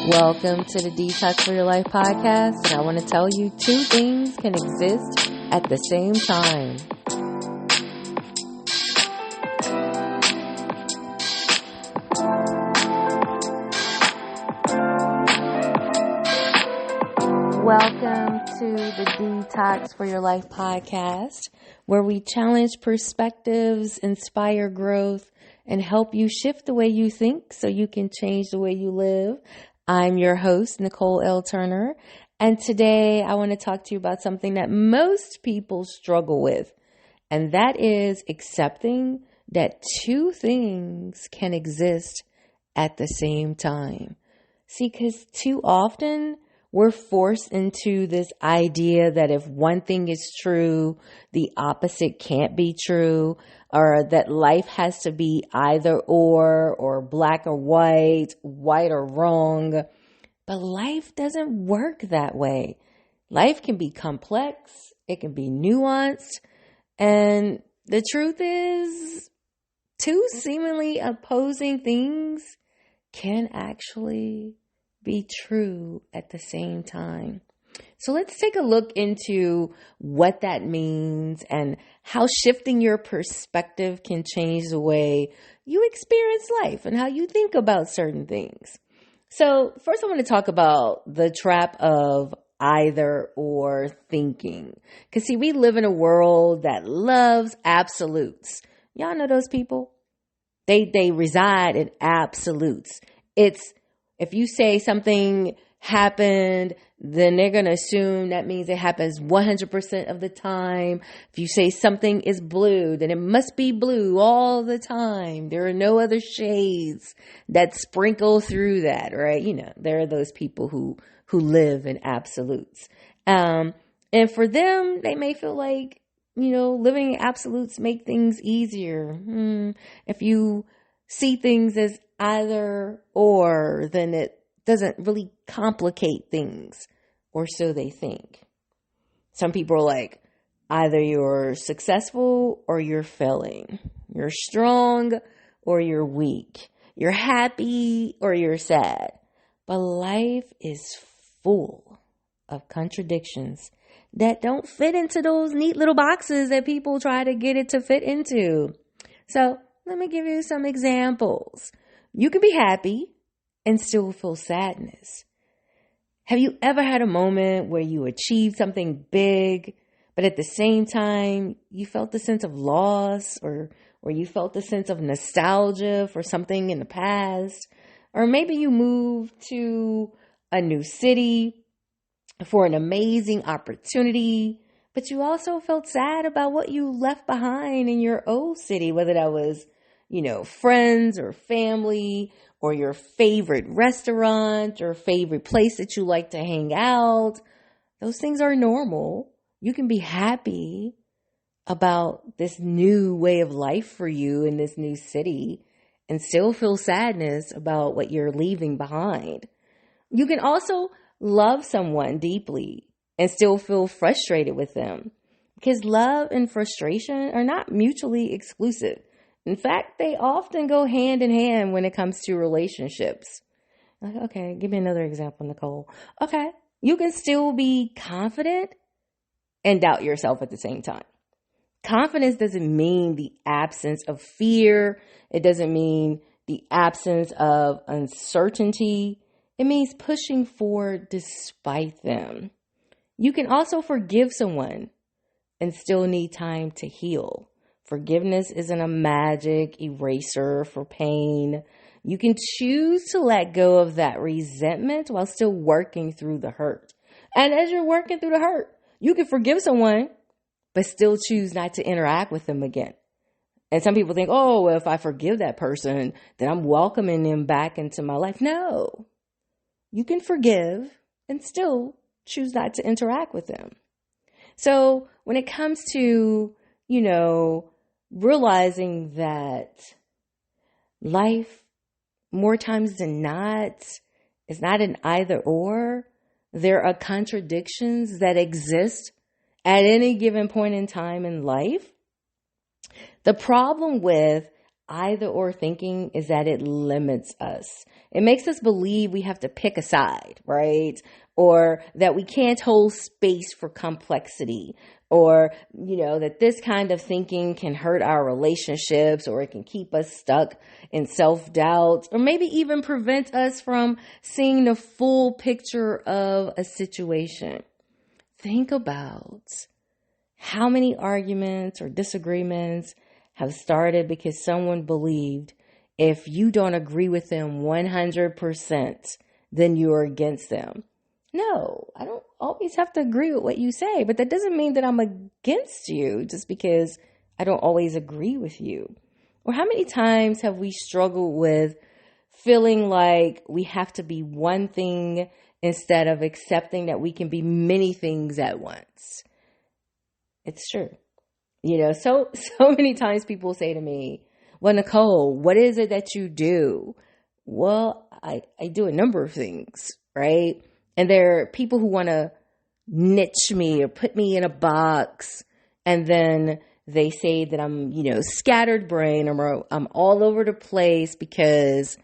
Welcome to the Detox for Your Life podcast, and I want to tell you two things can exist at the same time. Welcome to the Detox for Your Life podcast, where we challenge perspectives, inspire growth, and help you shift the way you think so you can change the way you live. I'm your host, Nicole L. Turner, and today I want to talk to you about something that most people struggle with, and that is accepting that two things can exist at the same time. See, because too often we're forced into this idea that if one thing is true, the opposite can't be true, or that life has to be either or black or white or wrong. But life doesn't work that way. Life can be complex. It can be nuanced. And the truth is, two seemingly opposing things can actually be true at the same time. So let's take a look into what that means and how shifting your perspective can change the way you experience life and how you think about certain things. So first I want to talk about the trap of either or thinking. Because see, we live in a world that loves absolutes. Y'all know those people? They reside in absolutes. It's if you say something happened, then they're going to assume that means it happens 100% of the time. If you say something is blue, then it must be blue all the time. There are no other shades that sprinkle through that, right? You know, there are those people who live in absolutes. And for them, they may feel like, living in absolutes make things easier. If you see things as either or, then it doesn't really complicate things, or so they think. Some people are like, either you're successful or you're failing. You're strong or you're weak. You're happy or you're sad. But life is full of contradictions that don't fit into those neat little boxes that people try to get it to fit into. So let me give you some examples. You can be happy and still feel sadness. Have you ever had a moment where you achieved something big, but at the same time, you felt a sense of loss or you felt a sense of nostalgia for something in the past? Or maybe you moved to a new city for an amazing opportunity, but you also felt sad about what you left behind in your old city, whether that was friends or family or your favorite restaurant or favorite place that you like to hang out. Those things are normal. You can be happy about this new way of life for you in this new city and still feel sadness about what you're leaving behind. You can also love someone deeply and still feel frustrated with them, because love and frustration are not mutually exclusive. In fact, they often go hand in hand when it comes to relationships. Okay, give me another example, Nicole. Okay, you can still be confident and doubt yourself at the same time. Confidence doesn't mean the absence of fear. It doesn't mean the absence of uncertainty. It means pushing forward despite them. You can also forgive someone and still need time to heal. Forgiveness isn't a magic eraser for pain. You can choose to let go of that resentment while still working through the hurt. And as you're working through the hurt, you can forgive someone, but still choose not to interact with them again. And some people think, oh, well, if I forgive that person, then I'm welcoming them back into my life. No, you can forgive and still choose not to interact with them. So when it comes to, realizing that life, more times than not, is not an either or. There are contradictions that exist at any given point in time in life. The problem with either or thinking is that it limits us. It makes us believe we have to pick a side, right? Or that we can't hold space for complexity, or, that this kind of thinking can hurt our relationships, or it can keep us stuck in self-doubt, or maybe even prevent us from seeing the full picture of a situation. Think about how many arguments or disagreements have started because someone believed if you don't agree with them 100%, then you're against them. No, I don't always have to agree with what you say, but that doesn't mean that I'm against you just because I don't always agree with you. Or how many times have we struggled with feeling like we have to be one thing instead of accepting that we can be many things at once? It's true. So many times people say to me, well, Nicole, what is it that you do? Well, I do a number of things, right? And there are people who want to niche me or put me in a box. And then they say that I'm, scattered brain, or I'm all over the place because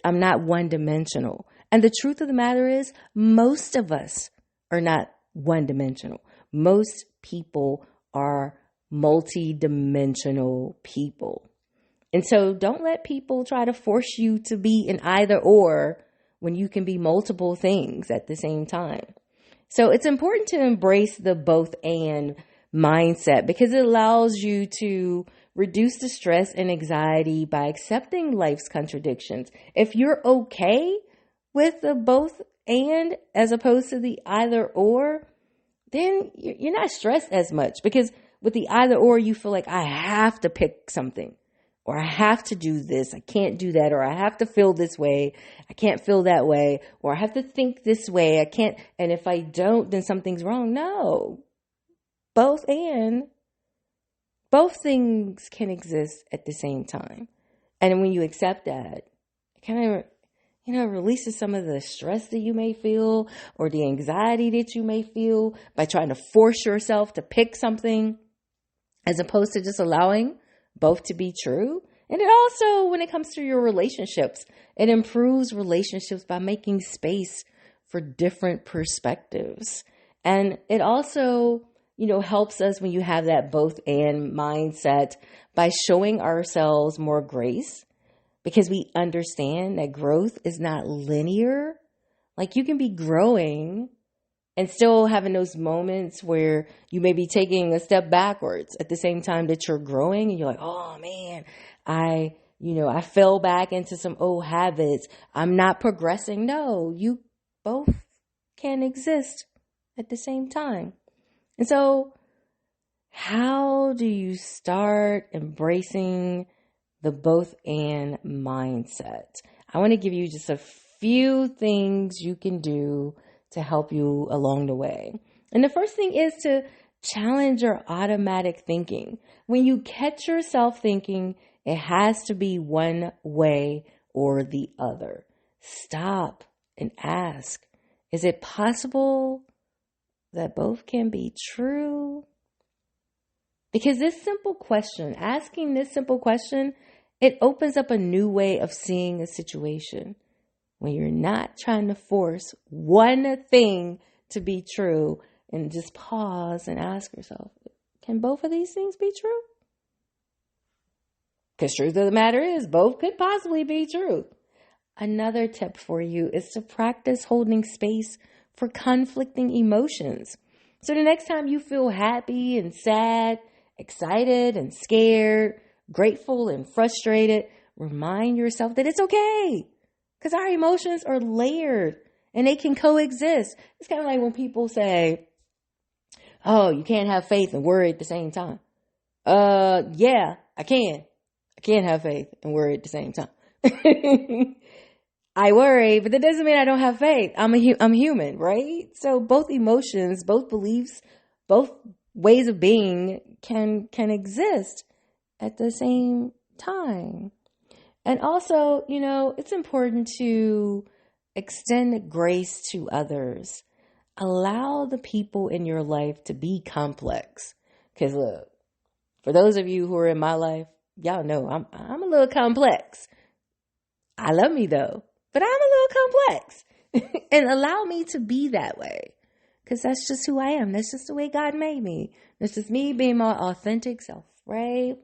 I'm not one dimensional. And the truth of the matter is, most of us are not one dimensional. Most people are multi-dimensional people. And so don't let people try to force you to be an either or when you can be multiple things at the same time. So it's important to embrace the both and mindset because it allows you to reduce the stress and anxiety by accepting life's contradictions. If you're okay with the both and as opposed to the either or, then you're not stressed as much, because with the either or, you feel like I have to pick something, or I have to do this, I can't do that, or I have to feel this way, I can't feel that way, or I have to think this way, I can't, and if I don't, then something's wrong. No, both things can exist at the same time. And when you accept that, it kind of releases some of the stress that you may feel or the anxiety that you may feel by trying to force yourself to pick something as opposed to just allowing both to be true. And it also, when it comes to your relationships, it improves relationships by making space for different perspectives. And it also, helps us when you have that both and mindset by showing ourselves more grace, because we understand that growth is not linear. Like, you can be growing and still having those moments where you may be taking a step backwards at the same time that you're growing, and you're like, oh man, I fell back into some old habits. I'm not progressing. No, you both can exist at the same time. And so how do you start embracing the both and mindset? I want to give you just a few things you can do to help you along the way. And the first thing is to challenge your automatic thinking. When you catch yourself thinking, it has to be one way or the other. Stop and ask, is it possible that both can be true? Because asking this simple question, it opens up a new way of seeing a situation when you're not trying to force one thing to be true, and just pause and ask yourself, can both of these things be true? Because truth of the matter is, both could possibly be true. Another tip for you is to practice holding space for conflicting emotions. So the next time you feel happy and sad, excited and scared, grateful and frustrated, remind yourself that it's okay, because our emotions are layered and they can coexist. It's kind of like when people say, oh, you can't have faith and worry at the same time. Yeah, I can. I can have faith and worry at the same time. I worry, but that doesn't mean I don't have faith. I'm human, right? So both emotions, both beliefs, both ways of being can exist at the same time. And also, it's important to extend grace to others. Allow the people in your life to be complex. Because look, for those of you who are in my life, y'all know I'm a little complex. I love me though, but I'm a little complex. And allow me to be that way. Because that's just who I am. That's just the way God made me. That's just me being my authentic self, right?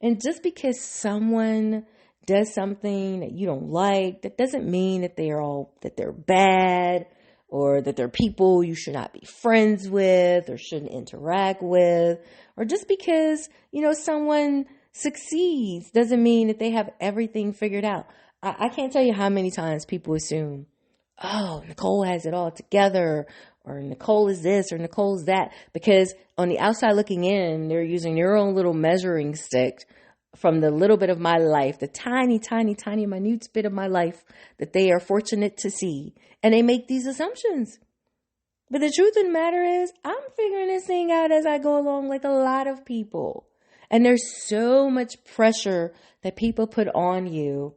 And just because someone does something that you don't like, that doesn't mean that they're bad, or that they're people you should not be friends with or shouldn't interact with. Or just because, someone succeeds doesn't mean that they have everything figured out. I can't tell you how many times people assume, oh, Nicole has it all together, or Nicole is this, or Nicole is that, because on the outside looking in, they're using their own little measuring stick from the little bit of my life, the tiny, tiny, tiny, minute bit of my life that they are fortunate to see. And they make these assumptions. But the truth of the matter is, I'm figuring this thing out as I go along, like a lot of people. And there's so much pressure that people put on you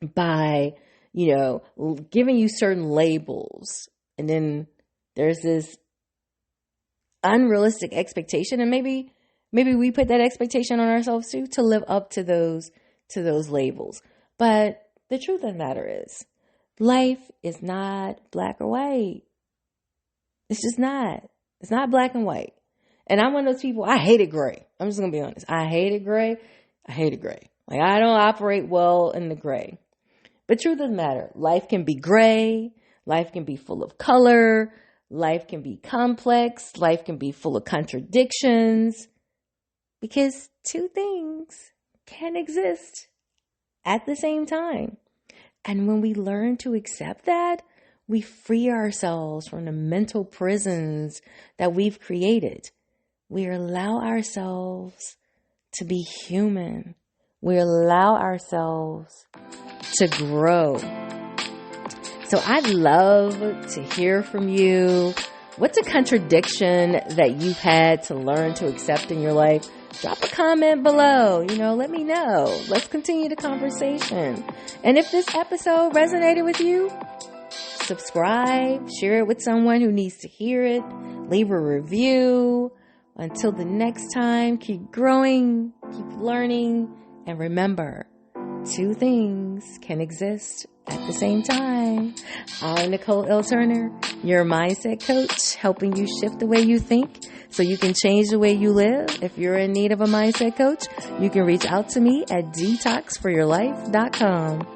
by, giving you certain labels. And then there's this unrealistic expectation. And maybe we put that expectation on ourselves too, to live up to those labels. But the truth of the matter is, life is not black or white. It's just not. It's not black and white. And I'm one of those people, I hated gray. I'm just going to be honest. I hated gray. Like, I don't operate well in the gray. But truth of the matter, life can be gray. Life can be full of color. Life can be complex. Life can be full of contradictions. Because two things can exist at the same time. And when we learn to accept that, we free ourselves from the mental prisons that we've created. We allow ourselves to be human. We allow ourselves to grow. So I'd love to hear from you. What's a contradiction that you've had to learn to accept in your life? Drop a comment below. Let me know. Let's continue the conversation. And if this episode resonated with you, subscribe, share it with someone who needs to hear it, leave a review. Until the next time, keep growing, keep learning, and remember, two things can exist at the same time. I'm Nicole L. Turner, your mindset coach, helping you shift the way you think so you can change the way you live. If you're in need of a mindset coach, you can reach out to me at detoxforyourlife.com.